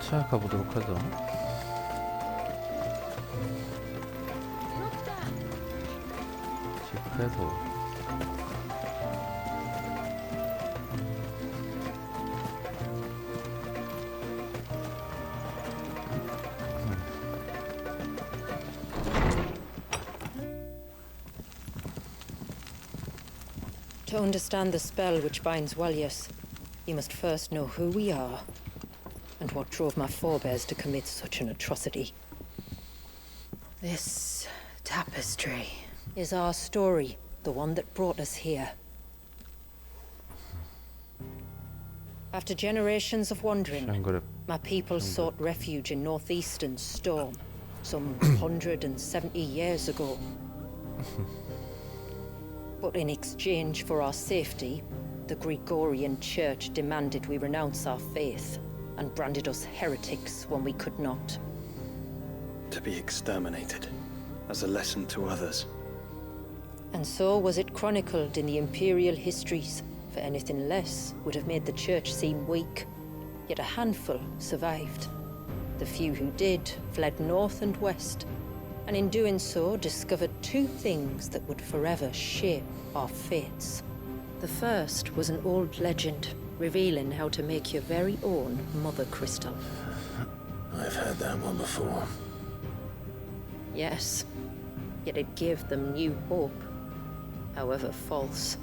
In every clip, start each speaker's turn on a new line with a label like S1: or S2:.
S1: 자, 가보도록 하죠. 집회소.
S2: To understand the spell which binds Walyas, you must first know who we are, and what drove my forebears to commit such an atrocity. This tapestry is our story, the one that brought us here. After generations of wandering, my people sought refuge in northeastern Storm, some 170 years ago. But in exchange for our safety, the Gregorian Church demanded we renounce our faith and branded us heretics when we could not.
S3: To be exterminated, as a lesson to others.
S2: And so was it chronicled in the imperial histories, for anything less would have made the Church seem weak. Yet a handful survived. The few who did fled north and west, and in doing so discovered two things that would forever shape our fates. The first was an old legend revealing how to make your very own Mother Crystal.
S3: I've heard that one before.
S2: Yes, yet it gave them new hope, however false.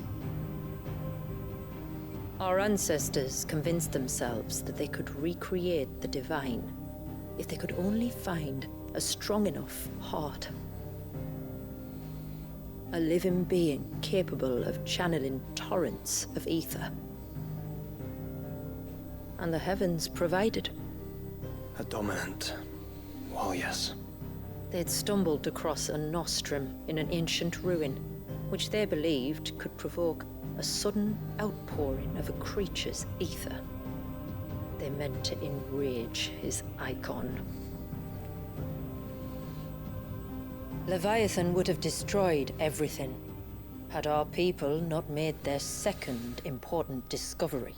S2: Our ancestors convinced themselves that they could recreate the divine if they could only find a strong enough heart. A living being capable of channeling torrents of ether. And the heavens provided.
S3: A dominant Walyas.
S2: They'd stumbled across a nostrum in an ancient ruin, which they believed could provoke a sudden outpouring of a creature's ether. They meant to enrage his icon. Leviathan would have destroyed everything, had our people not made their second important discovery.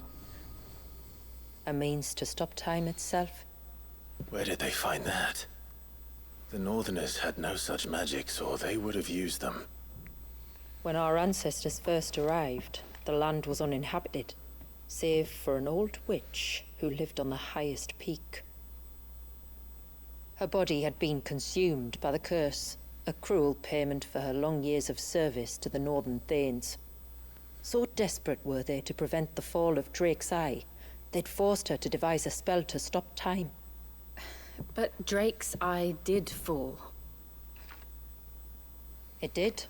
S2: A means to stop time itself.
S3: Where did they find that? The Northerners had no such magics, or they would have used them.
S2: When our ancestors first arrived, the land was uninhabited, save for an old witch who lived on the highest peak. Her body had been consumed by the curse, a cruel payment for her long years of service to the Northern Thanes. So desperate were they to prevent the fall of Drake's Eye, they'd forced her to devise a spell to stop time.
S4: But Drake's Eye did fall.
S2: It did.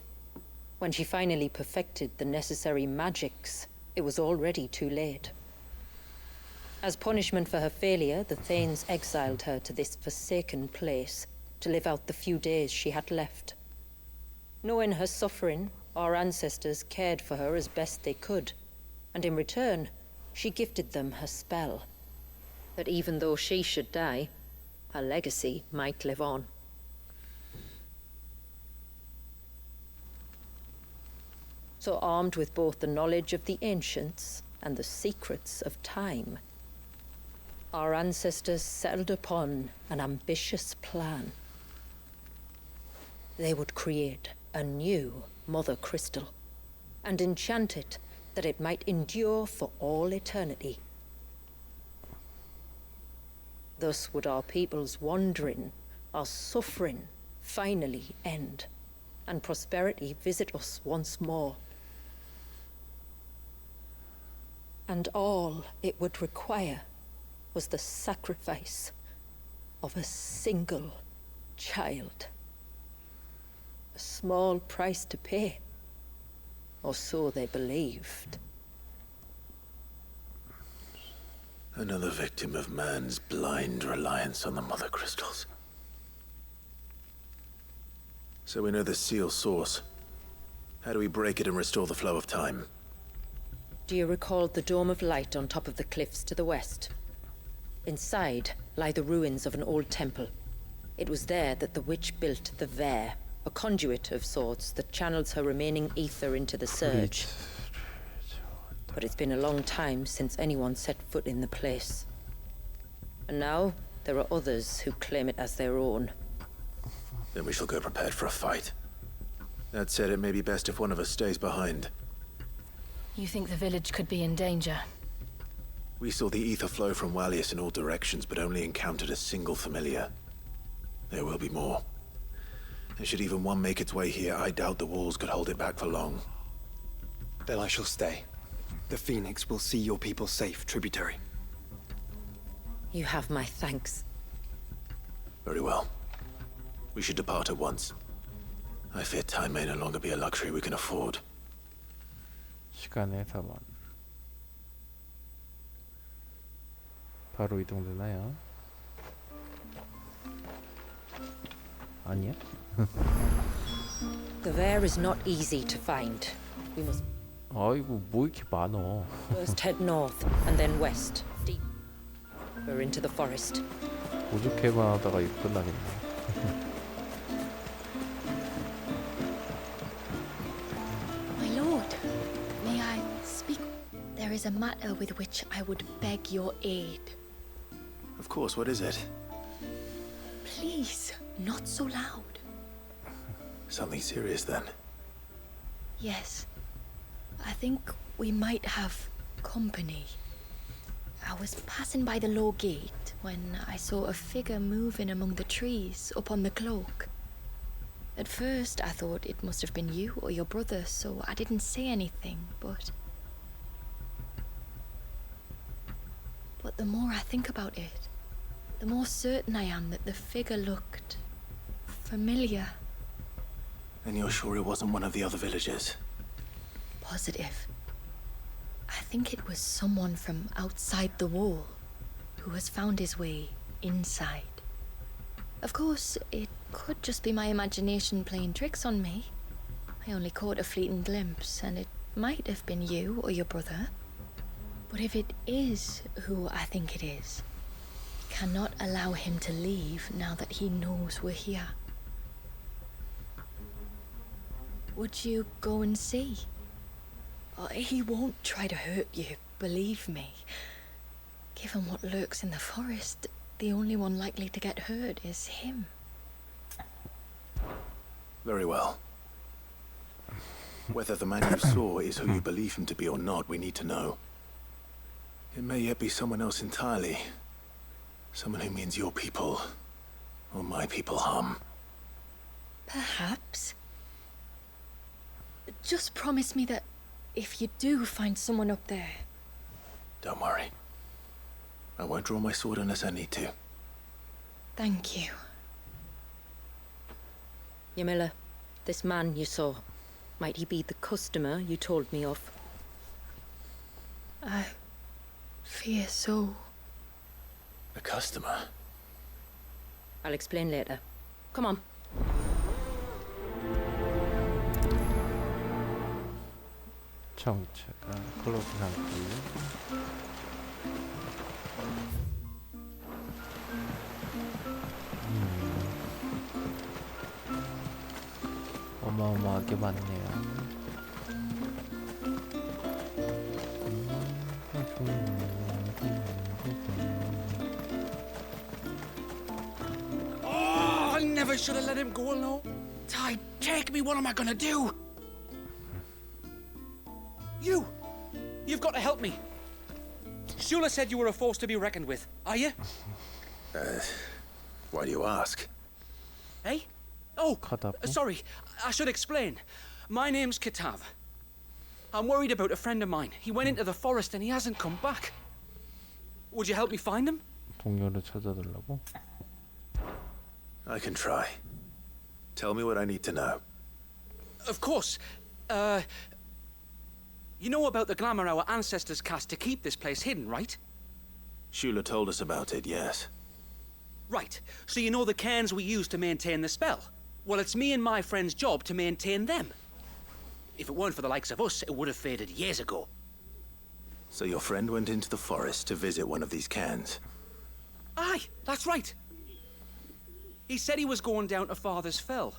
S2: When she finally perfected the necessary magics, it was already too late. As punishment for her failure, the Thanes exiled her to this forsaken place to live out the few days she had left. Knowing her suffering, our ancestors cared for her as best they could, and in return, she gifted them her spell. That even though she should die, her legacy might live on. So armed with both the knowledge of the ancients and the secrets of time, our ancestors settled upon an ambitious plan. They would create a new Mother Crystal and enchant it that it might endure for all eternity. Thus would our people's wandering, our suffering, finally end, and prosperity visit us once more. And all it would require was the sacrifice of a single child. A small price to pay, or so they believed.
S3: Another victim of man's blind reliance on the Mother Crystals. So we know the seal source. How do we break it and restore the flow of time?
S2: Do you recall the Dome of Light on top of the cliffs to the west? Inside lie the ruins of an old temple. It was there that the witch built the Vare, a conduit of sorts that channels her remaining ether into the Surge. But it's been a long time since anyone set foot in the place. And now, There are others who claim it as their own.
S3: Then we shall go prepared for a fight. That said, it may be best if one of us stays behind.
S4: You think the village could be in danger?
S3: We saw the ether flow from Wallius in all directions, but only encountered a single familiar. There will be more. And should even one make its way here, I doubt the walls could hold it back for long.
S1: Then I shall stay. The Phoenix will see your people safe, tributary.
S2: You have my thanks.
S3: Very well. We should depart at once. I fear time may no longer be a luxury we can afford.
S5: 시간의 사원. 바로 이동되나요? 아니야?
S2: The Vair is not easy to find. We must
S5: 아이고 뭐 이렇게 많어.
S2: first head north and then west. Deep. We're into the forest.
S5: 오죽해만 하다가 이거 끝나겠네.
S6: My lord, may I speak? There is a matter with which I would beg your aid.
S3: Of course, what is it?
S6: Please, not so loud.
S3: Something serious then.
S6: Yes, I think we might have company. I was passing by the low gate when I saw a figure moving among the trees up on the cloak. At first, I thought it must have been you or your brother, so I didn't say anything, but the more I think about it, the more certain I am that the figure looked familiar.
S3: And you're sure it wasn't one of the other villagers?
S6: Positive. I think it was someone from outside the wall who has found his way inside. Of course, it could just be my imagination playing tricks on me. I only caught a fleeting glimpse, and it might have been you or your brother. But if it is who I think it is, I cannot allow him to leave now that he knows we're here. Would you go and see? Oh, he won't try to hurt you, believe me. Given what lurks in the forest, the only one likely to get hurt is him.
S3: Very well. Whether the man you saw is who you believe him to be or not, we need to know. It may yet be someone else entirely. Someone who means your people, or my people, harm.
S6: Perhaps. Just promise me that if you do find someone up there...
S3: Don't worry. I won't draw my sword unless I need to.
S6: Thank you.
S2: Ymilla, this man you saw, might he be the customer you told me of?
S6: I fear so.
S3: A customer?
S2: I'll explain later. Come on.
S5: 정체가 클로즈 상태. 어마어마하게 많네요.
S7: Oh, I never should have let him go alone. Ty, take me. What am I gonna do? You've got to help me. Shula said you were a force to be reckoned with. Are you?
S3: Why do you ask?
S7: Eh? Oh,
S5: Katapu?
S7: sorry. I should explain. My name's Kitav. I'm worried about a friend of mine. He went into the forest and he hasn't come back. Would you help me find him?
S5: 동료를 찾아달라고?
S3: I can try. Tell me what I need to know.
S7: Of course. You know about the glamour our ancestors cast to keep this place hidden, right?
S3: Shula told us about it, yes.
S7: Right. So you know the cairns we use to maintain the spell? Well, it's me and my friend's job to maintain them. If it weren't for the likes of us, it would have faded years ago.
S3: So your friend went into the forest to visit one of these cairns?
S7: Aye, that's right. He said he was going down to Father's Fell.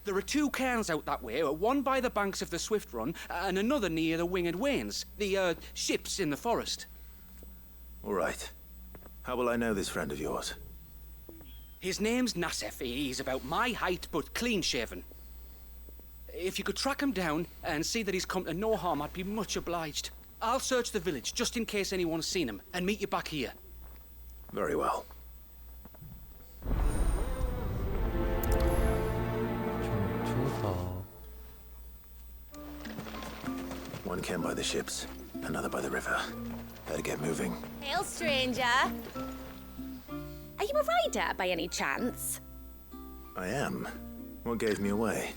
S7: There are two cairns out that way, one by the banks of the Swift Run, and another near the Winged Wains, the, ships in the forest.
S3: All right. How will I know this friend of yours?
S7: His name's Nassef. He's about my height, but clean-shaven. If you could track him down and see that he's come to no harm, I'd be much obliged. I'll search the village, just in case anyone's seen him, and meet you back here.
S3: Very well.
S5: 주석.
S3: One camp by the ships, another by the river. Better get moving.
S4: Hail, stranger. Are you a rider by any chance?
S3: I am. What gave me away?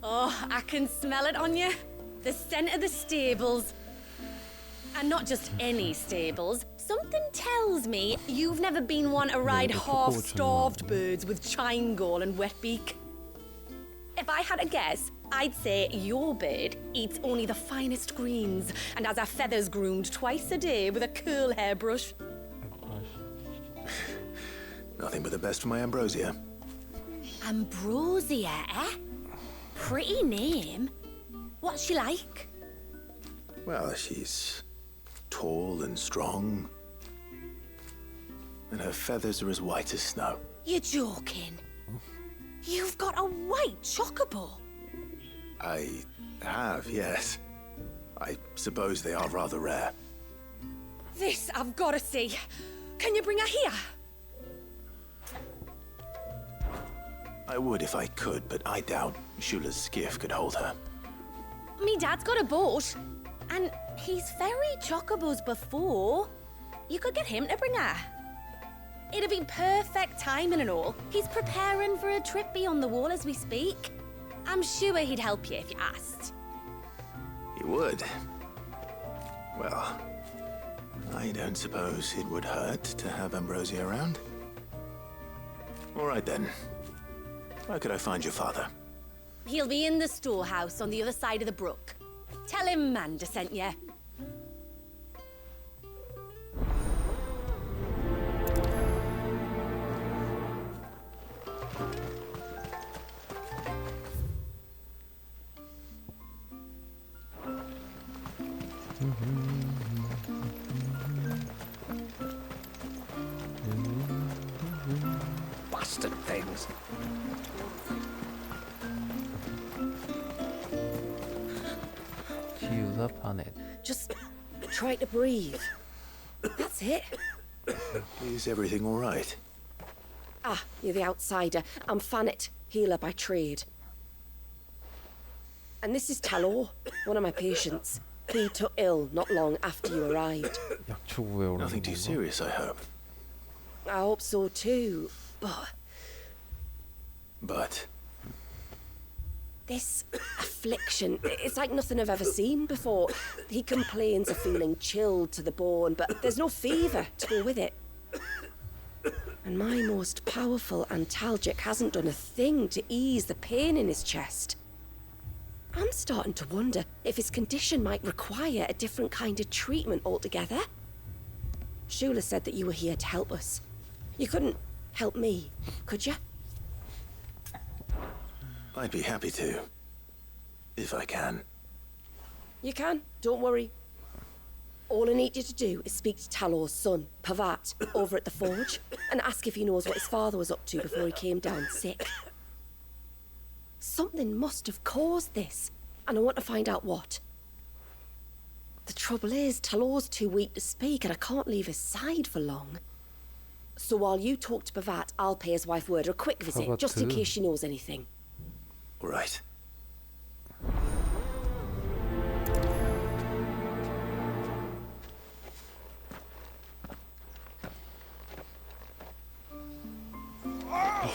S4: Oh, I can smell it on you. The scent of the stables. And not just any stables. Something tells me you've never been one to ride half-starved birds with chine-gall and wet beak. If I had a guess, I'd say your bird eats only the finest greens and has her feathers groomed twice a day with a curl hairbrush.
S3: Nothing but the best for my Ambrosia.
S4: Ambrosia, eh? Pretty name. What's she like?
S3: Well, she's tall and strong. And her feathers are as white as snow.
S4: You're joking. You've got a white chocobo.
S3: I have, yes. I suppose they are rather rare.
S4: This I've got to see. Can you bring her here?
S3: I would if I could, but I doubt Shula's skiff could hold her.
S4: Me dad's got a boat. And he's ferried chocobos before. You could get him to bring her. It'd be perfect timing and all. He's preparing for a trip beyond the wall as we speak. I'm sure he'd help you if you asked.
S3: He would. Well, I don't suppose it would hurt to have Ambrosia around. All right then. Where could I find your father?
S4: He'll be in the storehouse on the other side of the brook. Tell him Manda sent you.
S7: Bastard things.
S5: 지우사 파넷.
S4: Just try to breathe. That's it.
S3: Is everything all right?
S8: Ah, you're the outsider. I'm Fannet, healer by trade. And this is Talor, one of my patients. He took ill not long after you arrived.
S5: 약초구에 오르는
S3: Nothing too
S5: 건가?
S3: serious, I hope.
S8: I hope so too, but
S3: But
S8: this affliction, it's like nothing I've ever seen before. He complains of feeling chilled to the bone, but there's no fever to go with it. And my most powerful antalgic hasn't done a thing to ease the pain in his chest. I'm starting to wonder if his condition might require a different kind of treatment altogether. Shula said that you were here to help us. You couldn't help me, could you?
S3: I'd be happy to. If I can.
S8: You can, don't worry. All I need you to do is speak to Talor's son, Pavat, over at the forge, and ask if he knows what his father was up to before he came down sick. Something must have caused this, and I want to find out what. The trouble is, Talor's too weak to speak, and I can't leave his side for long. So while you talk to Pavat, I'll pay his wife word or a quick visit, just in
S5: Pavat.
S8: case she knows anything.
S3: All right.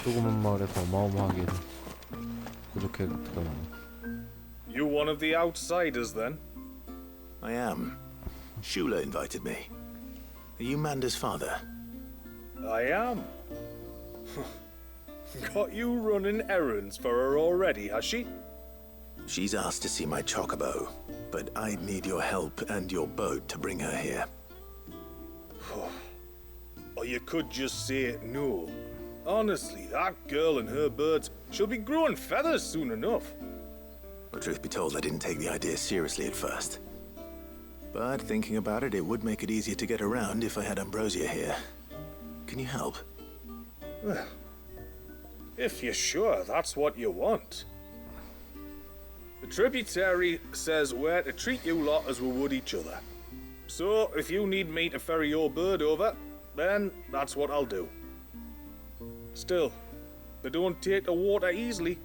S5: 조그만 마을에서 어마어마하게 부족해가 들어가네.
S9: You one of the outsiders, then?
S3: I am. Shula invited me. Are you Manda's father?
S9: I am. Got you running errands for her already, has she?
S3: She's asked to see my chocobo, but I'd need your help and your boat to bring her here.
S9: Or you could just say no. Honestly, that girl and her birds, she'll be growing feathers soon enough.
S3: Well, truth be told, I didn't take the idea seriously at first. But thinking about it, it would make it easier to get around if I had Ambrosia here. Can you help?
S9: Well, if you're sure that's what you want. The tributary says we're to treat you lot as we would each other. So, if you need me to ferry your bird over, then that's what I'll do. Still, they don't take the water easily.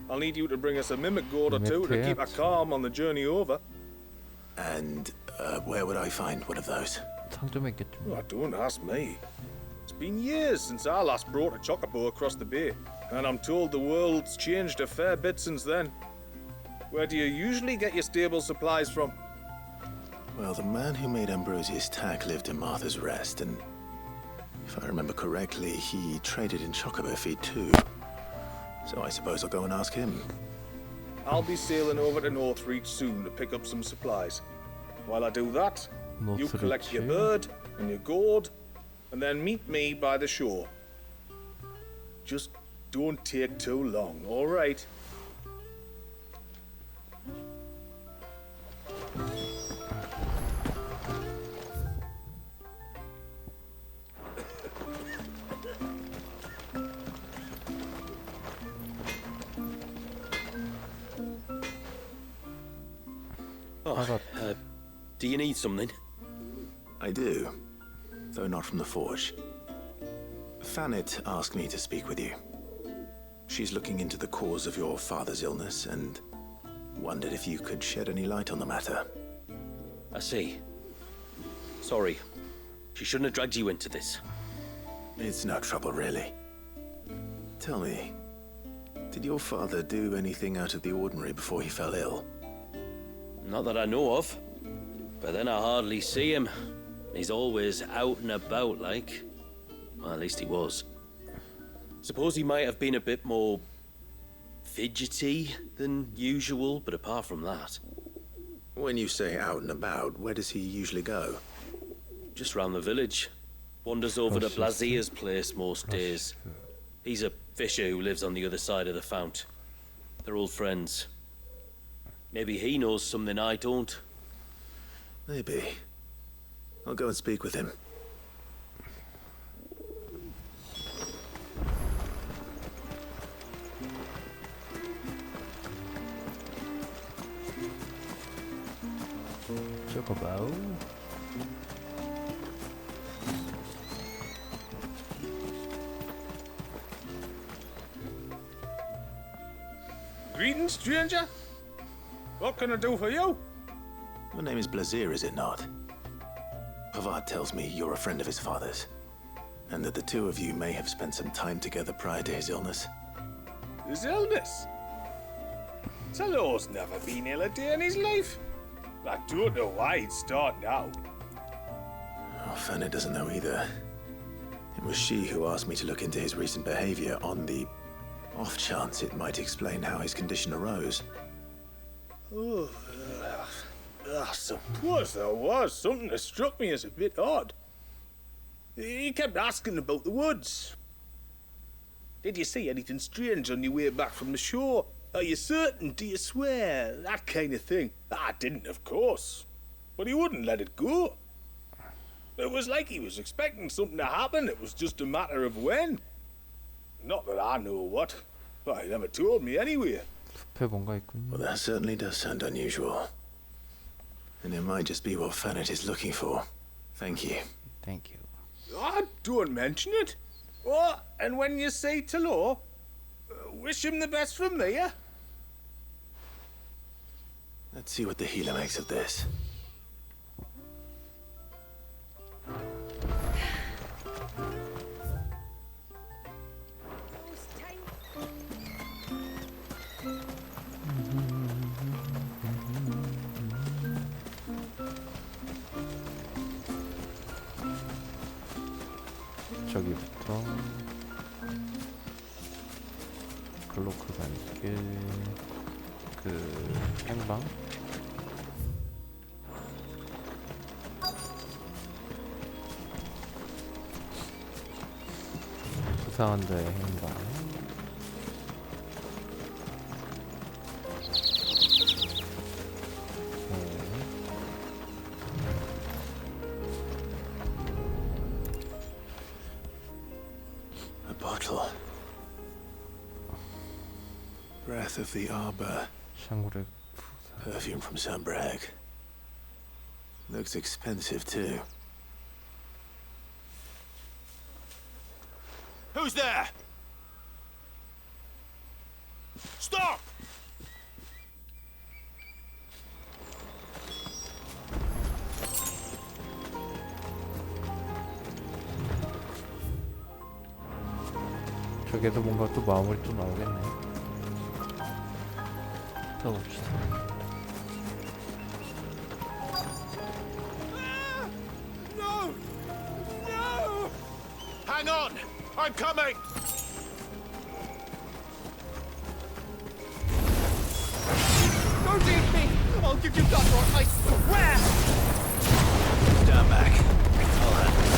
S9: I'll need you to bring us a mimic gourd or two to keep her calm on the journey over.
S3: And where would I find one of those?
S5: 상점에 있겠죠.
S9: Oh, don't ask me. It's been years since I last brought a chocobo across the bay, and I'm told the world's changed a fair bit since then. Where do you usually get your stable supplies from?
S3: Well, the man who made Ambrosius tack lived in Martha's Rest, and if I remember correctly, he traded in chocobo feed too. So I suppose I'll go and ask him.
S9: I'll be sailing over to Northreach soon to pick up some supplies. While I do that, you collect your bird and your gourd, and then meet me by the shore. Just don't take too long, all right?
S10: Do you need something?
S3: I do, though not from the forge. Fanit asked me to speak with you. She's looking into the cause of your father's illness and wondered if you could shed any light on the matter.
S10: I see. Sorry. She shouldn't have dragged you into this.
S3: It's no trouble, really. Tell me, did your father do anything out of the ordinary before he fell ill?
S10: Not that I know of. But then I hardly see him. He's always out and about, like. Well, at least he was. Suppose he might have been a bit more fidgety than usual, but apart from that...
S3: When you say out and about, where does he usually go?
S10: Just round the village. Wanders over to Blazier's place most days. He's a fisher who lives on the other side of the fount. They're old friends. Maybe he knows something I don't.
S3: Maybe. I'll go and speak with him.
S5: chocobo.
S9: Greetings, stranger. What can I do for you?
S3: Your name is Blazier, is it not? Pavad tells me you're a friend of his father's, and that the two of you may have spent some time together prior to his illness.
S9: His illness? Talor's never been ill a day in his life. I don't know why he'd start now.
S3: Oh, Fanny doesn't know either. It was she who asked me to look into his recent behavior on the off chance it might explain how his condition arose.
S9: Oh, I suppose there was something that struck me as a bit odd. He kept asking about the woods. Did you see anything strange on your way back from the shore? Are you certain? Do you swear? That kind of thing. I didn't, of course. But he wouldn't let it go. It was like he was expecting something to happen. It was just a matter of when. Not that I know what. Well, he never told me anyway.
S5: 숲에 뭔가 있군요.
S3: Well, that certainly does sound unusual. And it might just be what Fannet is looking for. Thank you.
S5: Thank you.
S9: Oh, don't mention it. Oh, and when you say Talor, wish him the best from me, yeah?
S3: Let's see what the healer makes of this.
S5: 저기부터 글로크가 있길 그 행방 수상한 자의 행방
S3: breath of the arbor.
S5: 샹구레
S3: Perfume from Sunbrag. Looks expensive, too. Who's there? Stop!
S5: 저게도 뭔가 또 마무리 또 나오겠네. 떠봅시다.
S3: No! No! Hang on! I'm coming!
S1: Don't eat me! I'll give you that one, I swear!
S3: Stand back. I'll handle it.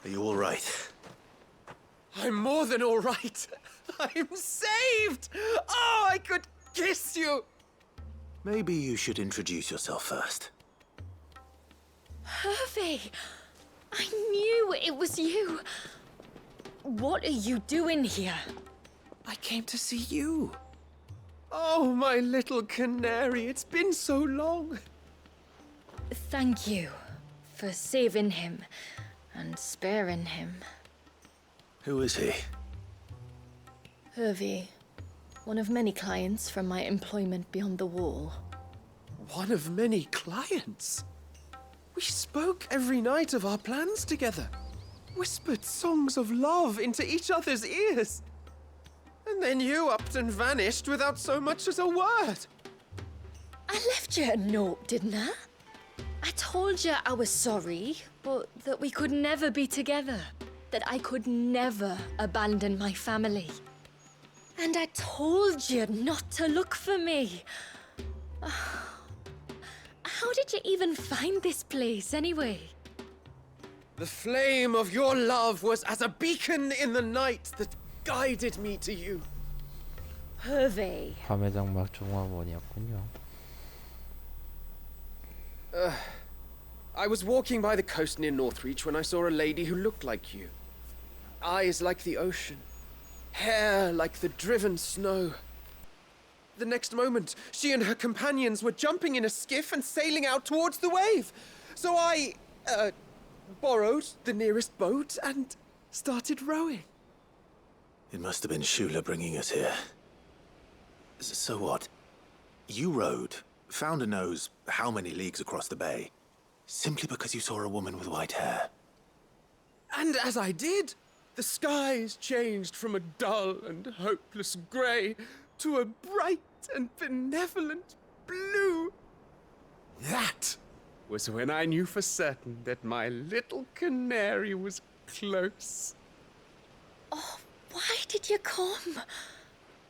S3: Are you all right?
S1: I'm more than all right. I'm saved! Oh, I could kiss you!
S3: Maybe you should introduce yourself first.
S6: Hervey! I knew it was you. What are you doing here?
S1: I came to see you. Oh, my little canary, it's been so long.
S6: Thank you for saving him and sparing him.
S3: Who is he?
S6: Hervey, one of many clients from my employment beyond the wall.
S1: One of many clients? We spoke every night of our plans together. Whispered songs of love into each other's ears. And then you upped and vanished without so much as a word.
S6: I left you a note, didn't I? I told you I was sorry, but that we could never be together. That I could never abandon my family. And I told you not to look for me. How did you even find this place, anyway?
S1: The flame of your love was as a beacon in the night that guided me to you.
S6: Hervey.
S5: 밤의 장막 종합원이었군요.
S1: I was walking by the coast near Northreach when I saw a lady who looked like you. Eyes like the ocean. Hair like the driven snow. The next moment, she and her companions were jumping in a skiff and sailing out towards the wave. So I, borrowed the nearest boat and started rowing.
S3: It must have been Shula bringing us here. So what? You rowed, found a nose how many leagues across the bay, simply because you saw a woman with white hair.
S1: And as I did, the skies changed from a dull and hopeless grey to a bright and benevolent blue. That was when I knew for certain that my little canary was close.
S6: Oh, why did you come?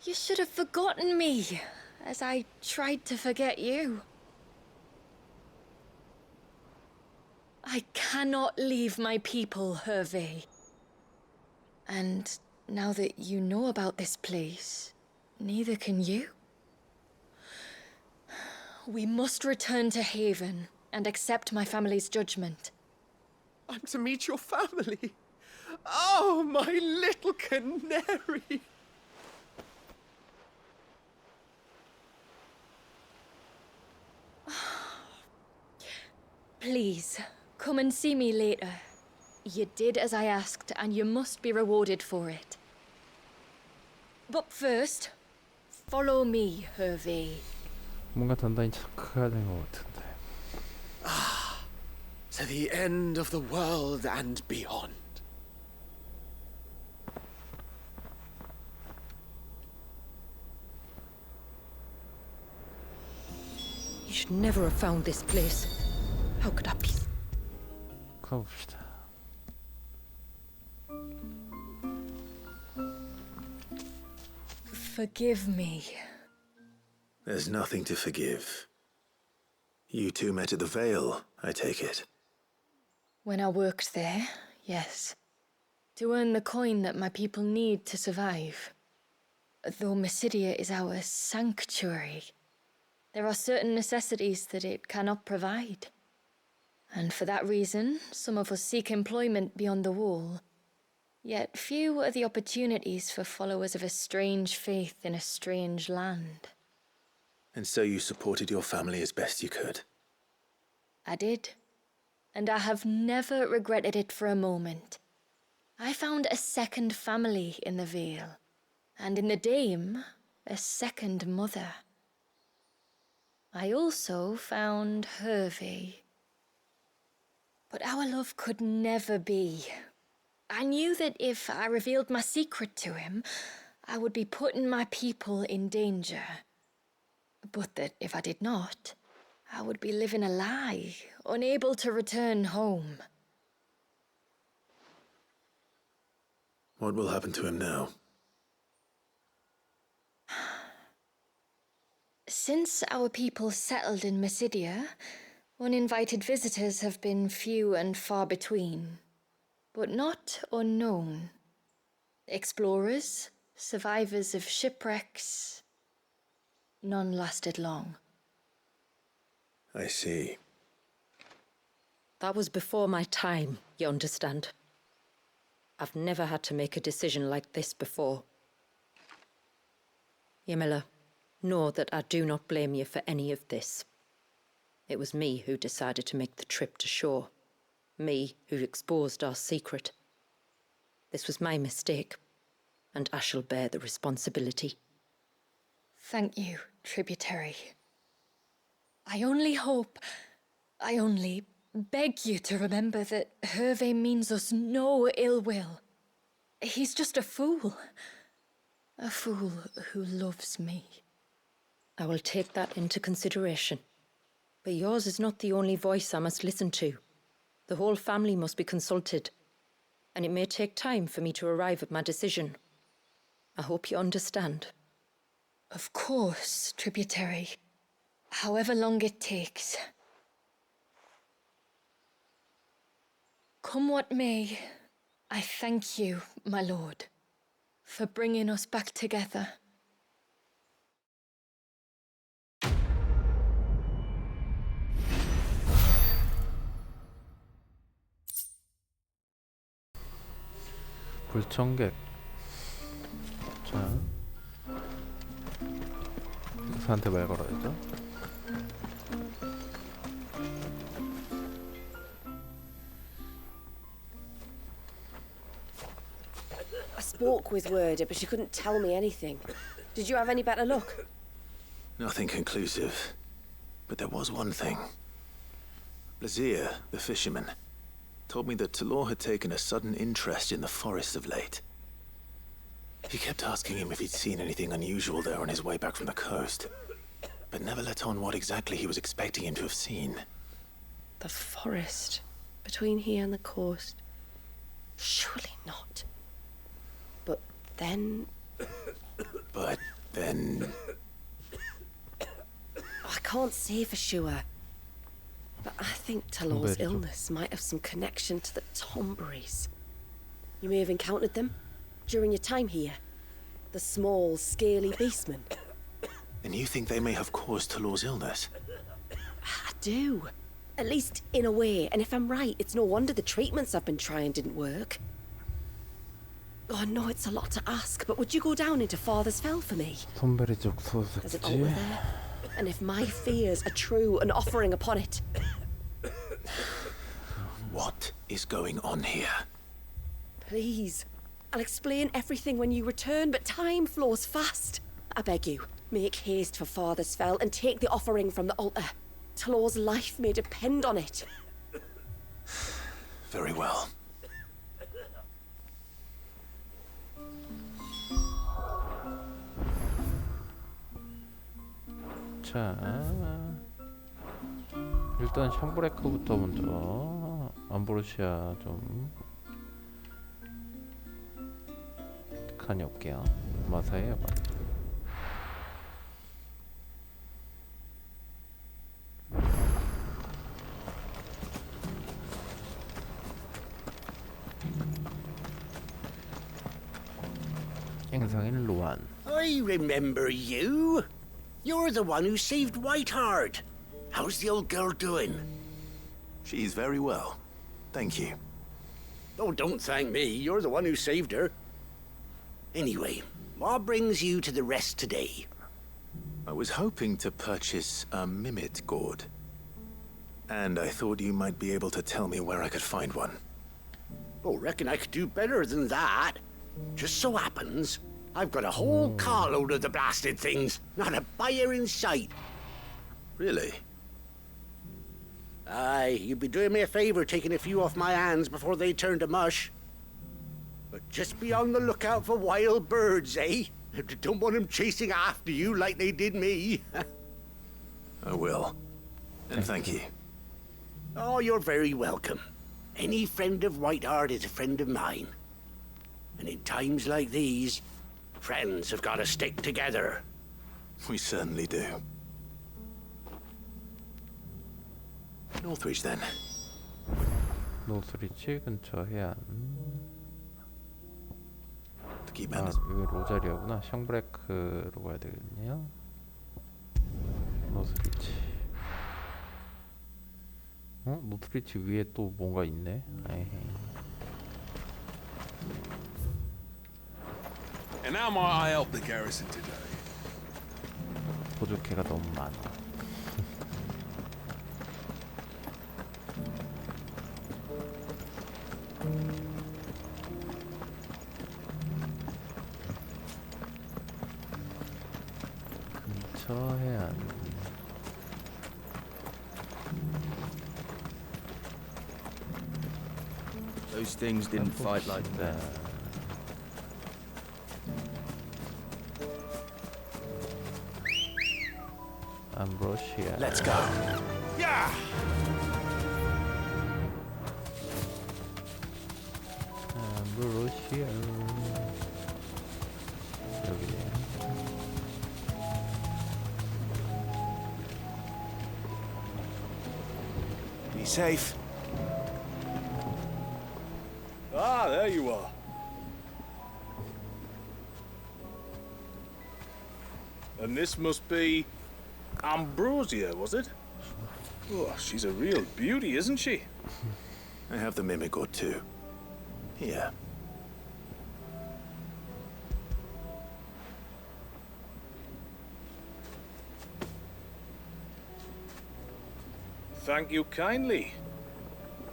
S6: You should have forgotten me, as I tried to forget you. I cannot leave my people, Hervey. And now that you know about this place, neither can you. We must return to Haven and accept my family's judgment.
S1: I'm to meet your family. Oh, my little canary.
S6: Please, come and see me later. You did as I asked, and you must be rewarded for it. But first, follow me, Hervey.
S5: 뭔가 단단히 착각해야 되는 것 같은데.
S1: To the end of the world and beyond.
S2: never have found this place. How could I be?
S5: 가봅시다.
S6: Forgive me.
S3: There's nothing to forgive. You two met at the Vale, I take it.
S6: When I worked there, yes. To earn the coin that my people need to survive. Though Mysidia is our sanctuary, there are certain necessities that it cannot provide. And for that reason, some of us seek employment beyond the wall. Yet few are the opportunities for followers of a strange faith in a strange land.
S3: And so you supported your family as best you could.
S6: I did. And I have never regretted it for a moment. I found a second family in the Vale. And in the Dame, a second mother. I also found Hervey. But our love could never be. I knew that if I revealed my secret to him, I would be putting my people in danger. But that if I did not, I would be living a lie, unable to return home.
S3: What will happen to him now?
S6: Since our people settled in Mysidia, uninvited visitors have been few and far between, but not unknown. Explorers, survivors of shipwrecks, none lasted long.
S3: I see.
S2: That was before my time, you understand? I've never had to make a decision like this before. Ymila, know that I do not blame you for any of this. It was me who decided to make the trip to shore. Me who exposed our secret. This was my mistake, and I shall bear the responsibility.
S6: Thank you, tributary. I only beg you to remember that Hervey means us no ill will. He's just a fool. A fool who loves me.
S2: I will take that into consideration. But yours is not the only voice I must listen to. The whole family must be consulted, and it may take time for me to arrive at my decision. I hope you understand.
S6: Of course, tributary. However long it takes. Come what may, I thank you, my lord, for bringing us back together.
S5: 불청객. 자, 의사한테 말 걸어야죠.
S8: I spoke with Werder, but she couldn't tell me anything. Did you have any better luck?
S3: Nothing conclusive. But there was one thing. Lazir, the fisherman, told me that Talor had taken a sudden interest in the forest of late. He kept asking him if he'd seen anything unusual there on his way back from the coast, but never let on what exactly he was expecting him to have seen.
S8: The forest between here and the coast. Surely not. But then... I can't say for sure. But I think Talor's illness might have some connection to the Tomberries. You may have encountered them during your time here. The small, scaly beastmen.
S3: And you think they may have caused Talor's illness?
S8: I do. At least in a way. And if I'm right, it's no wonder the treatments I've been trying didn't work. Oh, I know it's a lot to ask, but would you go down into Father's Fell for me? There's an altar there. And if my fears are true, an offering upon it.
S3: What is going on here?
S8: Please. I'll explain everything when you return, but time flows fast. I beg you, make haste for Father's Fell and take the offering from the altar. Talor's life may depend on it.
S3: Very well.
S5: 자, 일단 샹브레크부터 먼저 암브로시아 좀 간이 없게요. 마사에 봐. 행상인 로안.
S11: I remember you. You're the one who saved Whiteheart. How's the old girl doing?
S3: She's very well. Thank you.
S11: Oh, don't thank me. You're the one who saved her. Anyway, what brings you to the rest today?
S3: I was hoping to purchase a Mimit gourd. And I thought you might be able to tell me where I could find one.
S11: Oh, reckon I could do better than that. Just so happens, I've got a whole carload of the blasted things. Not a buyer in sight.
S3: Really?
S11: Aye, you'd be doing me a favor taking a few off my hands before they turn to mush. But just be on the lookout for wild birds, eh? Don't want them chasing after you like they did me.
S3: I will. And thank you.
S11: Oh, you're very welcome. Any friend of Whiteheart is a friend of mine. And in times like these, friends have got to stick together.
S3: We certainly do. Northreach, then.
S5: 노스리치 근처 해안.
S3: To keep
S5: 아,
S3: Anna's...
S5: 여기 로자리아구나. 샹브레크로 가야 되겠네요. 노스리치. 어? 노스리치 위에 또 뭔가 있네. 에이.
S12: And how might I help the garrison today?
S5: 보조개가 너무 많아. 근처 해안.
S1: Those things didn't fight like that.
S5: 암브로시아.
S3: Let's go.
S12: Yeah!
S5: 암브로시아. 여기네.
S3: Be safe.
S9: Ah, there you are. And this must be Ambrosia, was it? Oh, she's a real beauty, isn't she?
S3: I have the Mimic gourd too. Here.
S9: Thank you kindly.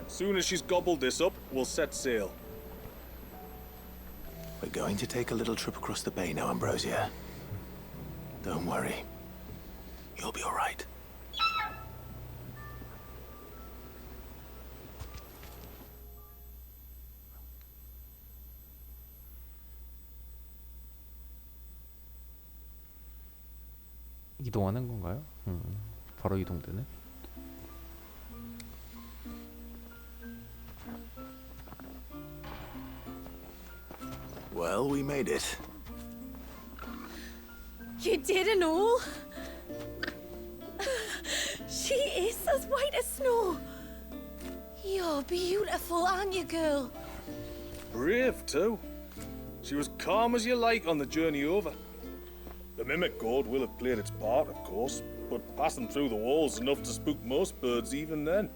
S9: Soon as she's gobbled this up, we'll set sail.
S3: We're going to take a little trip across the bay now, Ambrosia. Don't worry. You'll be all right.
S5: 이동하는 건가요? 바로 이동되네.
S3: Well, we made it.
S4: You did and all? She is as white as snow. You're beautiful, aren't you, girl?
S9: Brave, too. She was calm as you like on the journey over. The Mimic gourd will have played its part, of course, but passing through the walls enough to spook most birds even then.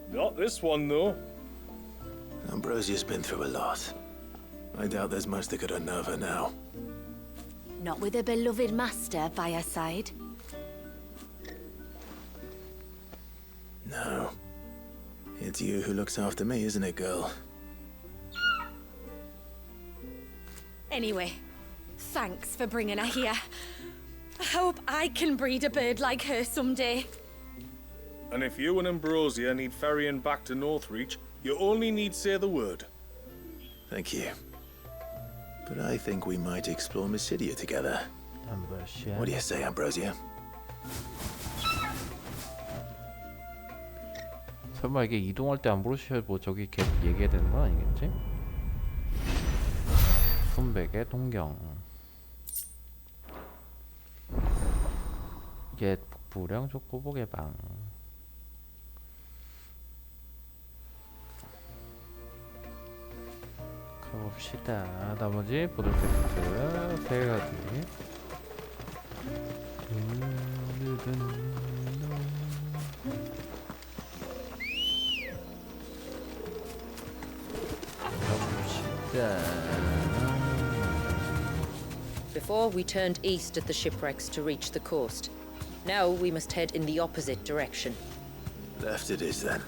S9: Not this one, though.
S3: Ambrosia's been through a lot. I doubt there's much that could unnerve her now.
S4: Not with a beloved master by her side.
S3: No. It's you who looks after me, isn't it, girl?
S4: Anyway, thanks for bringing her here. I hope I can breed a bird like her someday.
S9: And if you and Ambrosia need ferrying back to Northreach, you only need say the word.
S3: Thank you. But I think we might explore Mysidia together.
S5: 암브로시아.
S3: What do you say, Ambrosia?
S5: 설마 이게 이동할 때 안 부르셔야 뭐 저기 계속 얘기해야 되는 건 아니겠지? 순백의 동경. 옛 북부령 족보복의 방. 가봅시다. 나머지 보돌 텍스트 3가지.
S2: Before we turned east at the shipwrecks to reach the coast. Now we must head in the opposite direction.
S3: Left it is then.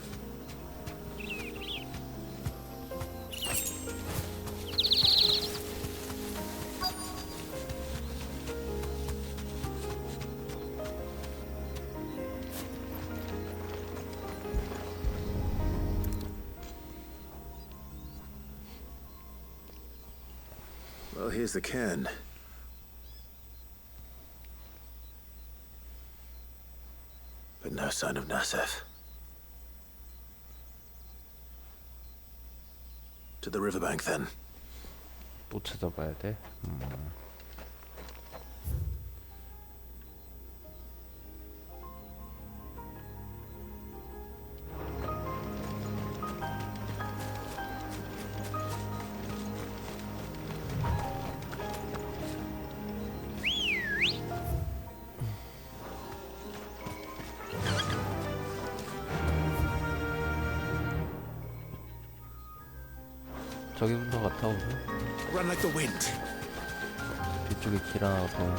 S3: Well, here's the cairn. But no sign of Nasef. To the riverbank, then.
S5: 또 찾아봐야 돼. 저기부터 갔다 오죠.
S3: Run like the wind.
S5: 뒤쪽에 길 하나 보이네.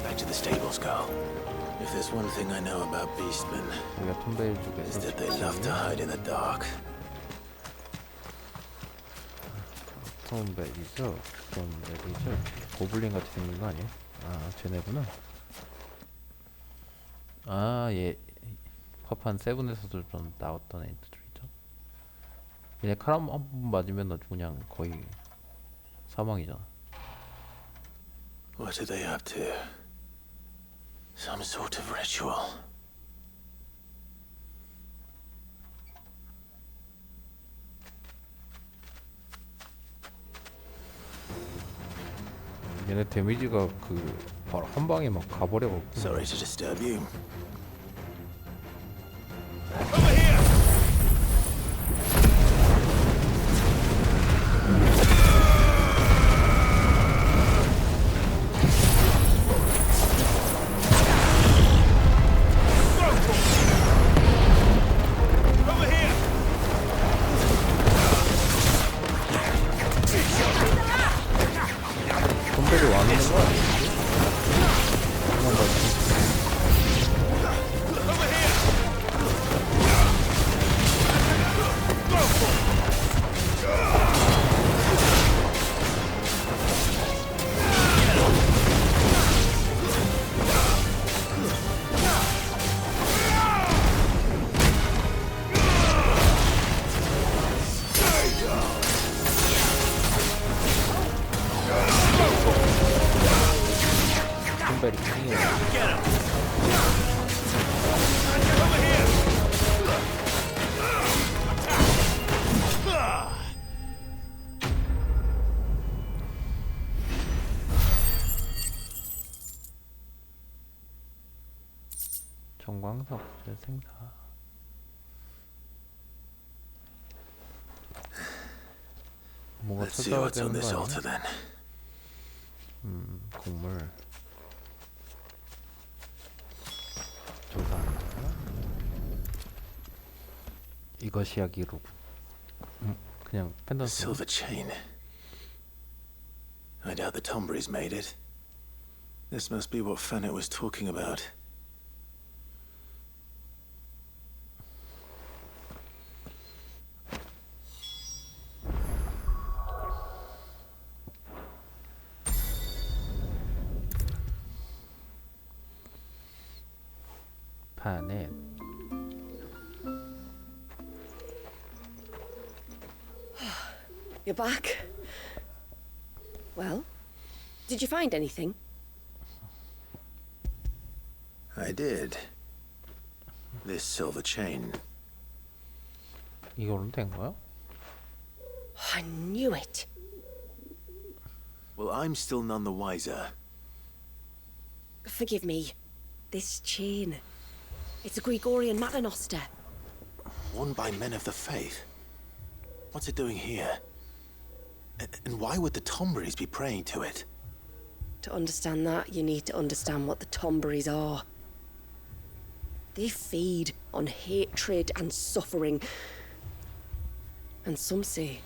S3: Back to the stables, Carl. If there's one thing I know about beastmen,
S5: 여기가 톰베일
S3: is
S5: 쪽에서
S3: that they love to hide in the dark.
S5: 톰베일이죠. 톰베일이죠. 고블린 같이 생긴 거 아니야? 아, 쟤네구나. 아, 얘 파판 세븐에서도 좀 나왔던 애들이죠. 얘네 칼 한 번 맞으면 아주 그냥 거의 사망이잖아.
S3: What are they up to? Some sort of ritual.
S5: 얘네 데미지가 그 바로 한 방에 막 가버려갖고.
S3: Sorry to disturb you.
S5: 톰베일 왕이는 거 아니야? 톰베일이 킹이야. 정광석 재생사. 뭔가
S3: Let's see
S5: 찾아야
S3: what's on
S5: 되는
S3: this
S5: 거
S3: altar
S5: 아니야?
S3: then.
S5: 곡물 조사한다. 이것이 야기로. 그냥
S3: A
S5: 펜던트.
S3: silver chain. I doubt the Tombreys made it. This must be what Fennec was talking about.
S5: 파넷.
S8: You're back. Well, Did you find anything?
S3: I did. This silver chain.
S5: 이걸로 된 거야?
S8: I knew it.
S3: Well, I'm still none the wiser.
S8: Forgive me. This chain. It's a Gregorian Maternoster.
S3: Worn by men of the faith. What's it doing here? And why would the Tomberries be praying to it?
S8: To understand that, you need to understand what the Tomberries are. They feed on hatred and suffering. And some say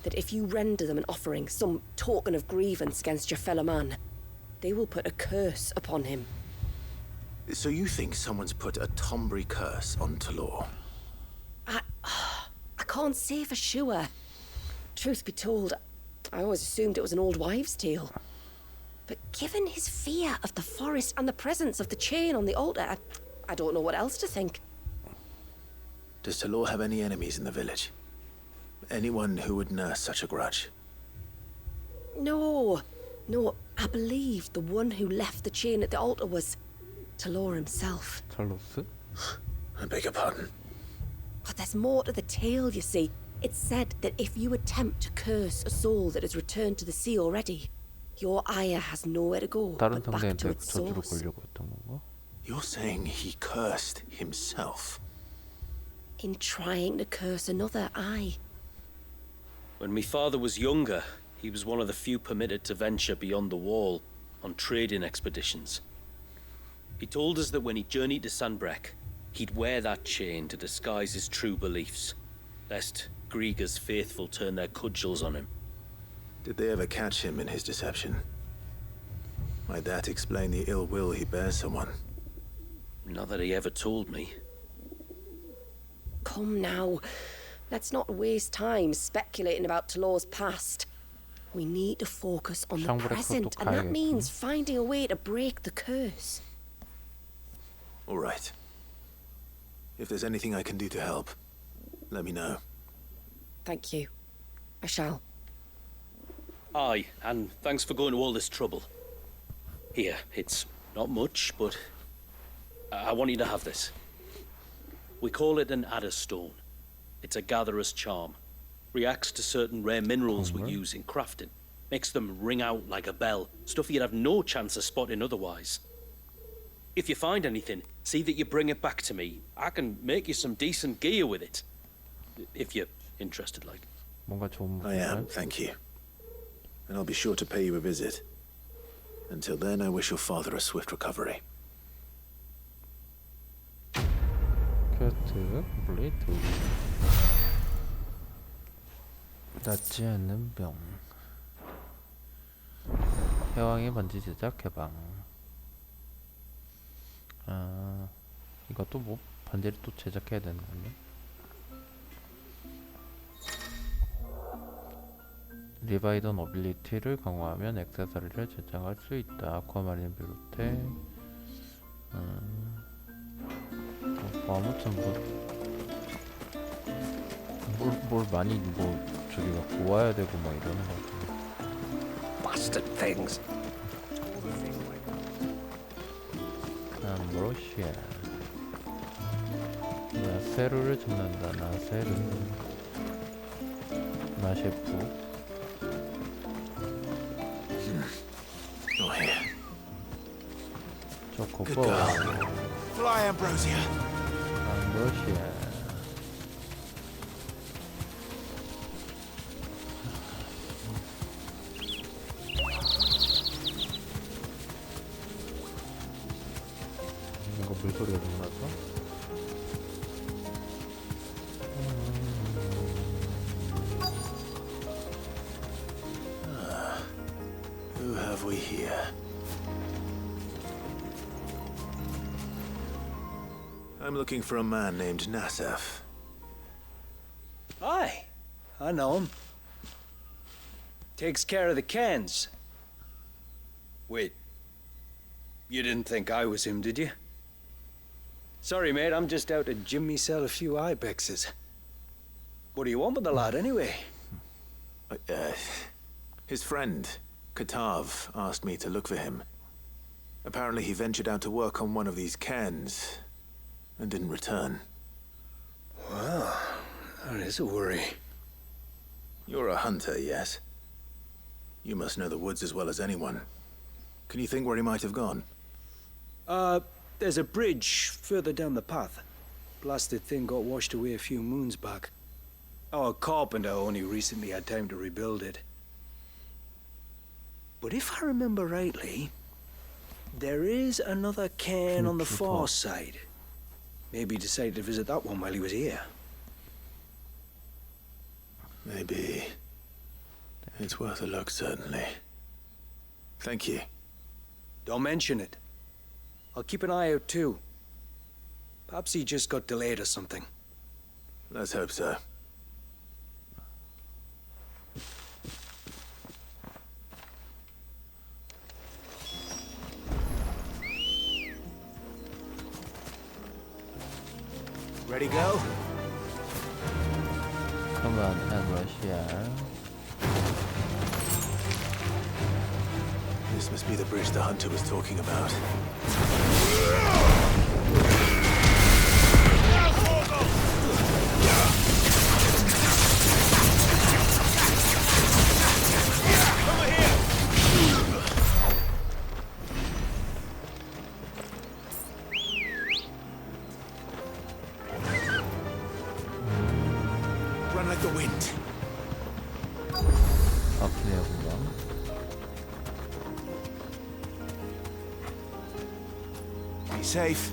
S8: that if you render them an offering, some token of grievance against your fellow man, they will put a curse upon him.
S3: So you think someone's put a Tomberry curse on Talor?
S8: I can't say for sure. Truth be told, I always assumed it was an old wives' tale. But given his fear of the forest and the presence of the chain on the altar, I don't know what else to think.
S3: Does Talor have any enemies in the village? Anyone who would nurse such a grudge?
S8: No, I believe the one who left the chain at the altar was Talor himself.
S5: 찰로스?
S3: I beg your pardon.
S8: But there's more to the tale, you see. It's said that if you attempt to curse a soul that has returned to the sea already, your ire has nowhere to go
S5: 다른
S8: but back to
S5: 성대한테
S8: its
S5: 저주를
S8: source.
S5: 걸려고 했던 건가?
S3: You're saying he cursed himself?
S8: In trying to curse another, aye.
S10: When my father was younger, he was one of the few permitted to venture beyond the wall on trading expeditions. He told us that when he journeyed to Sanbreque, he'd wear that chain to disguise his true beliefs, lest Griega's faithful turn their cudgels on him.
S3: Did they ever catch him in his deception? Might that explain the ill will he bears someone?
S10: Not that he ever told me.
S8: Come now. Let's not waste time speculating about Talor's past. We need to focus on the
S5: Shangbrek
S8: present, and that means finding a way to break the curse.
S3: All right. If there's anything I can do to help, let me know.
S8: Thank you. I shall.
S10: Aye, and thanks for going to all this trouble. Here, it's not much, but I want you to have this. We call it an Adder Stone. It's a gatherer's charm. Reacts to certain rare minerals we use in crafting. Makes them ring out like a bell. Stuff you'd have no chance of spotting otherwise. If you find anything, see that you bring it back to me. I can make you some decent gear with it. If you're interested, like.
S5: 뭔가 좋은
S3: I am, thank you. And I'll be sure to pay you a visit. Until then, I wish your father a swift recovery.
S5: 퀘스트 블레이드 낫지 않는 병 해왕의 반지 제작 해방 아 이것도 뭐 반지를 또 제작해야 되는 건데 리바이던 어빌리티를 강화하면 액세서리를 제작할 수 있다. 아쿠아마린 비롯해 뭐 아무튼 뭘 많이 뭐 저기 막 모아야 되고 막 이러는 거 같아.
S11: Bastard things.
S5: 암브로시아 나세루를 찾는다. 나세루 나셰프
S3: You're here.
S5: 초코보
S12: Fly, Ambrosia.
S5: 암브로시아 이거 물소리가 좀 나서
S3: Who have we here? I'm looking for a man named Nassaf.
S13: Aye, I know him. Takes care of the cans. Wait, you didn't think I was him, did you? Sorry, mate, I'm just out to gym myself a few ibexes. What do you want with the lad, anyway?
S3: His friend, Katav asked me to look for him. Apparently he ventured out to work on one of these cairns and didn't return.
S13: Well, that is a worry.
S3: You're a hunter, yes? You must know the woods as well as anyone. Can you think where he might have gone?
S13: There's a bridge further down the path. Blasted thing got washed away a few moons back. Our carpenter only recently had time to rebuild it. But if I remember rightly, there is another cairn on the far side. Maybe he decided to visit that one while he was here.
S3: Maybe. It's worth a look, certainly. Thank you.
S13: Don't mention it. I'll keep an eye out too. Perhaps he just got delayed or something.
S3: Let's hope so.
S13: Ready, go?
S5: Command and Russia.
S3: This must be the bridge the hunter was talking about.
S12: Run like the wind. Be safe.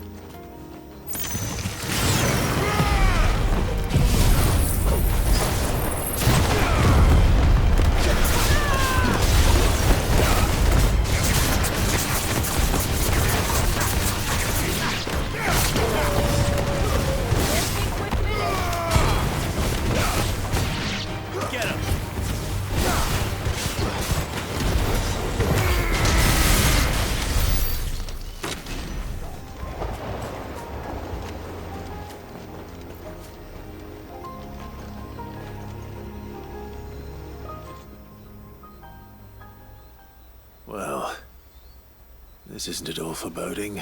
S3: Well, this isn't at all foreboding.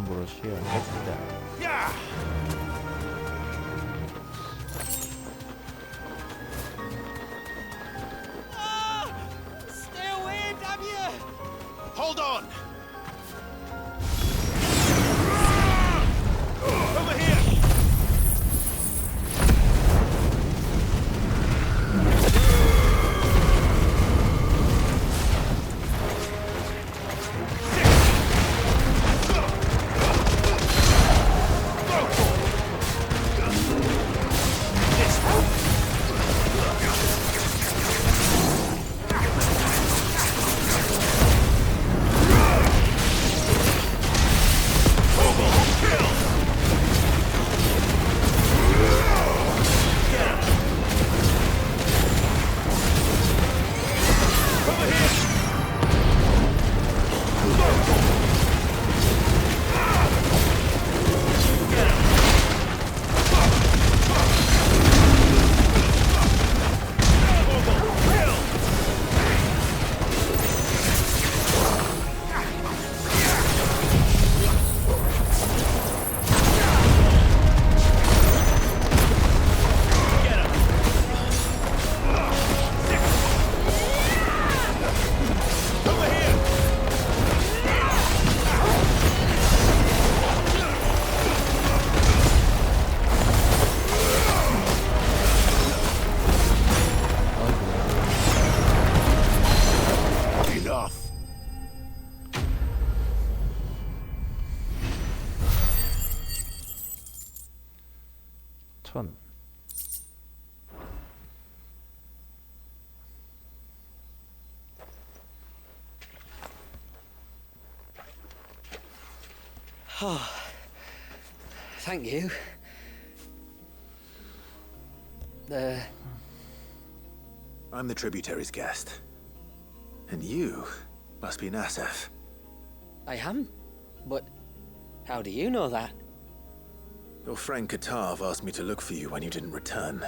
S5: Russia.
S12: Yeah.
S14: Stay away, damn you!
S12: Hold on. Over here.
S13: Oh, thank you.
S3: I'm the tributary's guest. And you must be Nasef.
S13: I am.
S14: But how do you know that?
S3: Your friend Katav asked me to look for you when you didn't return.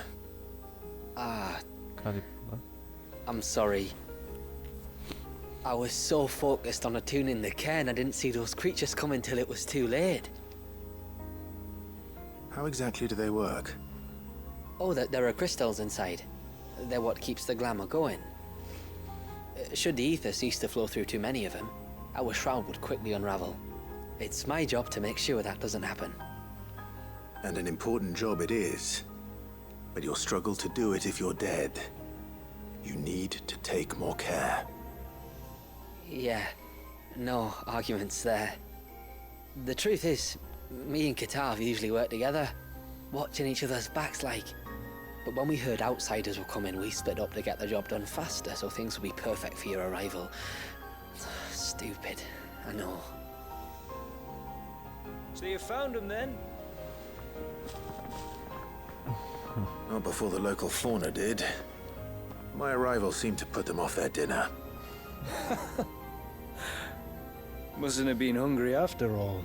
S14: Ah,
S5: 카디프가?
S14: I'm sorry. I was so focused on attuning the cairn I didn't see those creatures coming till it was too late.
S3: How exactly do they work?
S14: Oh, there are crystals inside. They're what keeps the glamour going. Should the ether cease to flow through too many of them, our shroud would quickly unravel. It's my job to make sure that doesn't happen.
S3: And an important job it is. But you'll struggle to do it if you're dead. You need to take more care.
S14: Yeah, no arguments there. The truth is, me and Katav usually work together, watching each other's backs like. But when we heard outsiders were coming, we split up to get the job done faster so things would be perfect for your arrival. Stupid, I know.
S10: So you found him then?
S3: Not before the local fauna did. My arrival seemed to put them off their dinner.
S13: Mustn't have been hungry after all.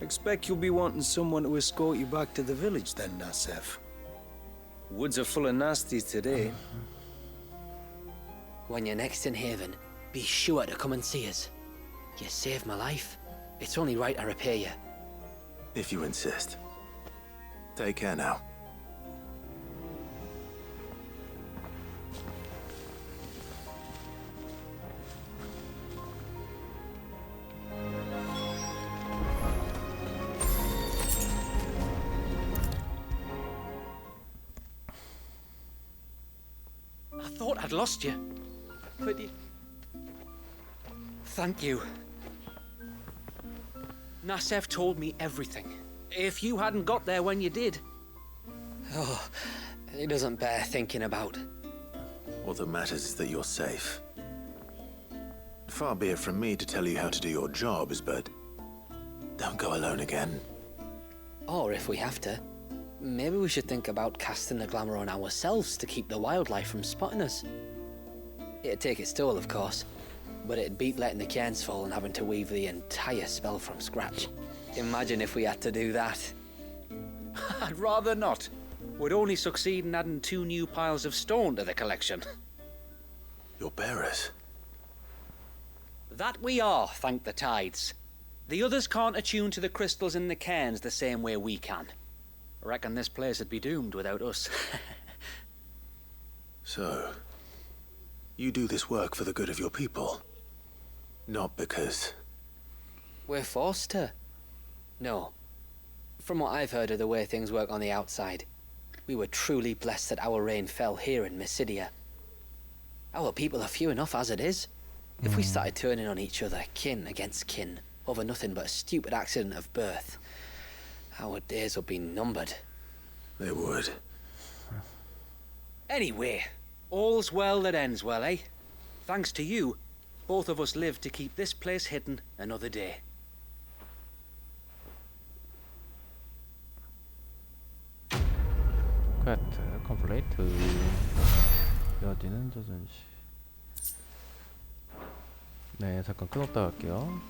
S13: Expect you'll be wanting someone to escort you back to the village then, Nasef. Woods are full of nasties today.
S14: When you're next in Haven, be sure to come and see us. You saved my life. It's only right I repay you.
S3: If you insist. Take care now.
S7: I thought I'd lost you. But you... Thank you. Nasef told me everything. If you hadn't got there when you did...
S14: Oh, it doesn't bear thinking about.
S3: All that matters is that you're safe. Far be it from me to tell you how to do your jobs, but don't go alone again.
S14: Or if we have to, maybe we should think about casting the glamour on ourselves to keep the wildlife from spotting us. It'd take its toll, of course, but it'd beat letting the cairns fall and having to weave the entire spell from scratch. Imagine if we had to do that.
S7: I'd rather not. Would only succeed in adding 2 new piles of stone to the collection.
S3: Your bearers?
S7: That we are, thank the tides. The others can't attune to the crystals in the cairns the same way we can. I reckon this place would be doomed without us.
S3: So, you do this work for the good of your people? Not because...
S14: We're forced to. No. From what I've heard of the way things work on the outside, we were truly blessed that our rain fell here in Mysidia. Our people are few enough as it is. If we started turning on each other, kin against kin, over nothing but a stupid accident of birth, our days would be numbered.
S3: They would.
S7: Anyway, all's well that ends well, eh? Thanks to you, both of us lived to keep this place hidden another day.
S5: 컷 컴플레이트. 이어지는 조준시. 네, 잠깐 끊었다 갈게요.